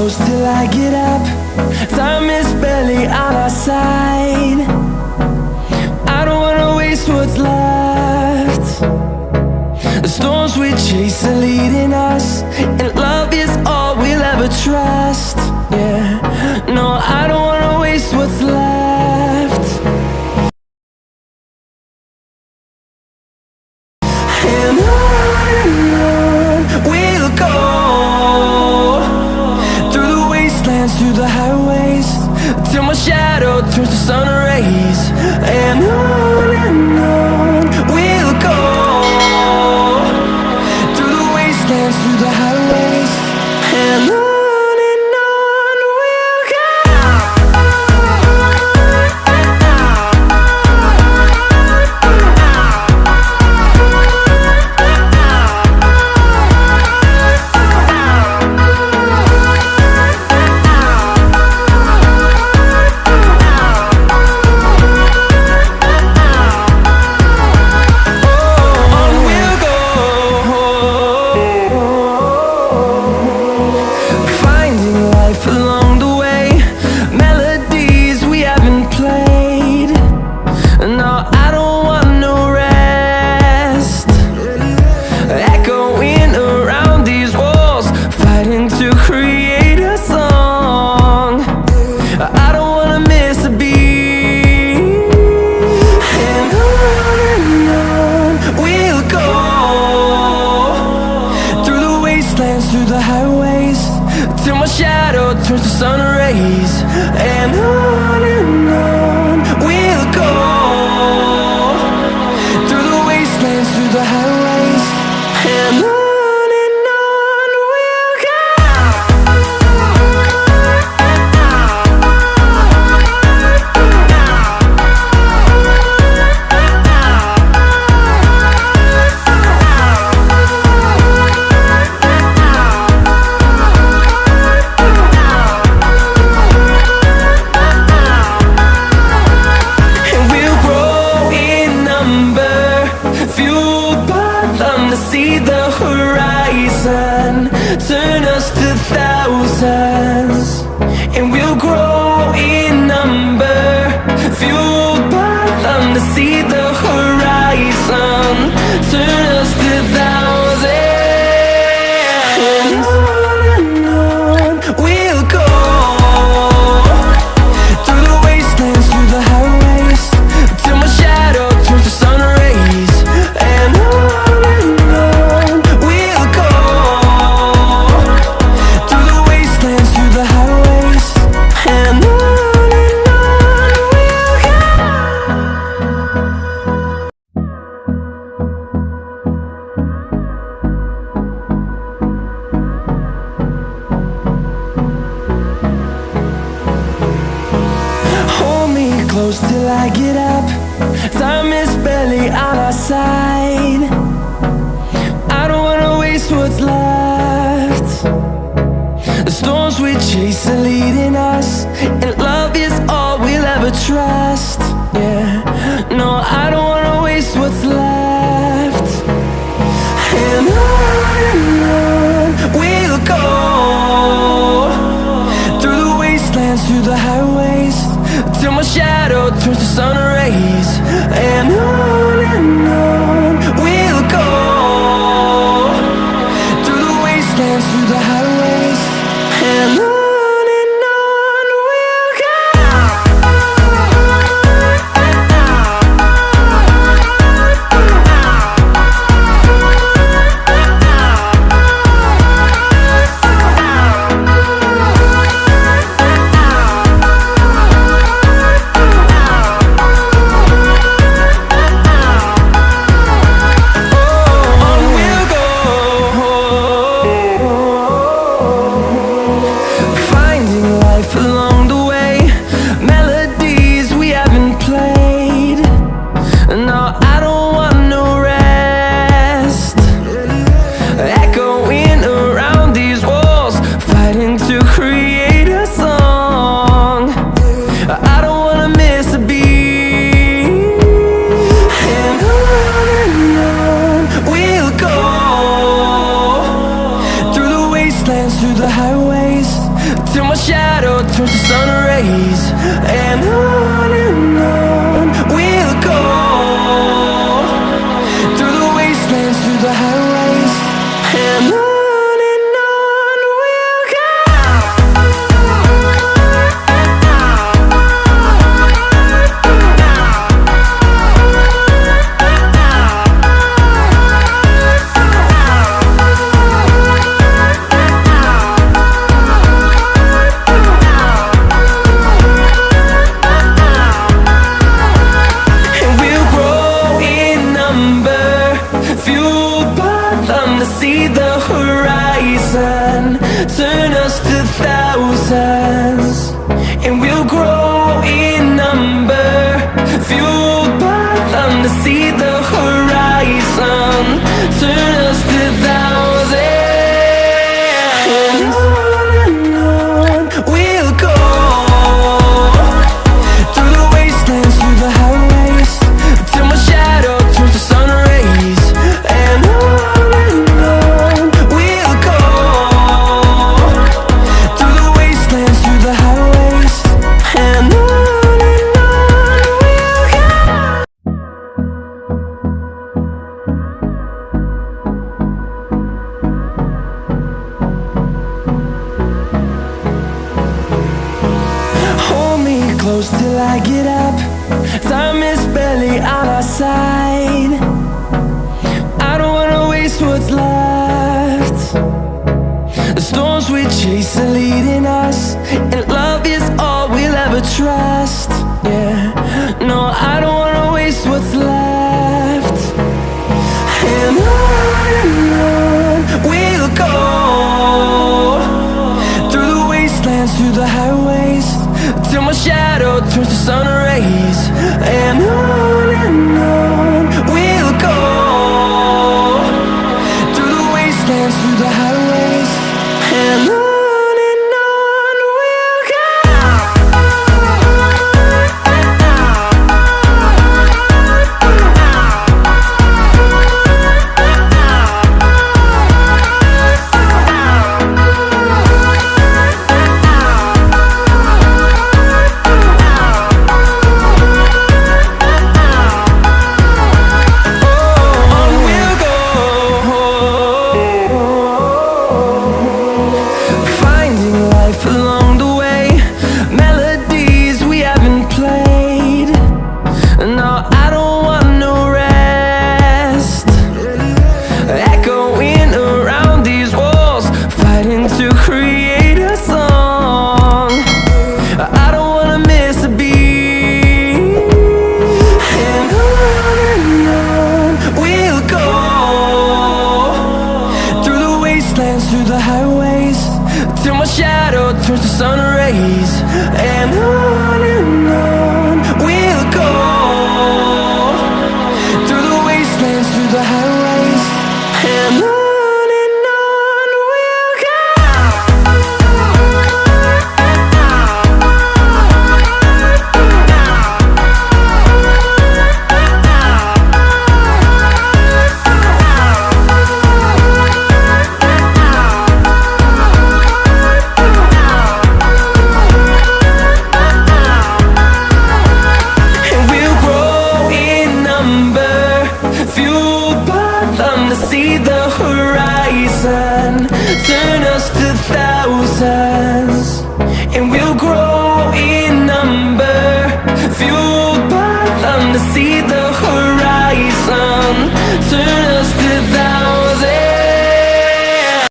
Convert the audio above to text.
close till I get up. Time is barely on our side. I don't wanna waste what's left. The storms we chase are leading us, and love is all we'll ever trust. Yeah, no, I don't wanna waste what's left. And on we'll go, through the wastelands, through the highways, till my shadow turns to sun rays. And on we'll go, through the wastelands, through the highways, and on. Through the highways, till my shadow turns to sun rays. And on we'll go, through the wastelands, through the highways, and on. See the horizon turn us to thousands, and we'll grow in number, fueled by them. To see the horizon turn us to thousands, and on we'll go, through the wastelands, through the highways, till my shadow turns to sun rays. And on close till I get up. Time is barely on our side. I don't wanna waste what's left. The storms we chase are leading us, and love is all we'll ever trust. Yeah, no, I don't wanna waste what's left. And on we'll go, through the wastelands, through the highways, till my shadow turns to sun rays. And on we'll go, through the wastelands, through the highways, and on. rays. And on we'll go, through the wastelands, through the highways. And on we'll go. See the horizon, turn us to thousands, and we'll grow in number, fueled by them to see the horizon, turn us to thousands. And on we'll go, through the wastelands, through the highways, till my shadow turns to sun rays. And on close till I get up. Time is barely on our side. I don't wanna waste what's left. The storms we chase are leading us, and love is all we'll ever trust. Yeah, no, I don't wanna waste what's left. And on we'll go, through the wastelands, through the highways, till my shadow turns to sun rays. And on we'll go, through the wastelands, through the highways. And on we'll go. To create a song, I don't wanna miss a beat. And on we'll go, through the wastelands, through the highways, till my shadow turns to sun rays. And on we'll go, through the wastelands, through the highways. And on see the horizon, turn us to thousands, and we'll grow in number, fueled by them to see the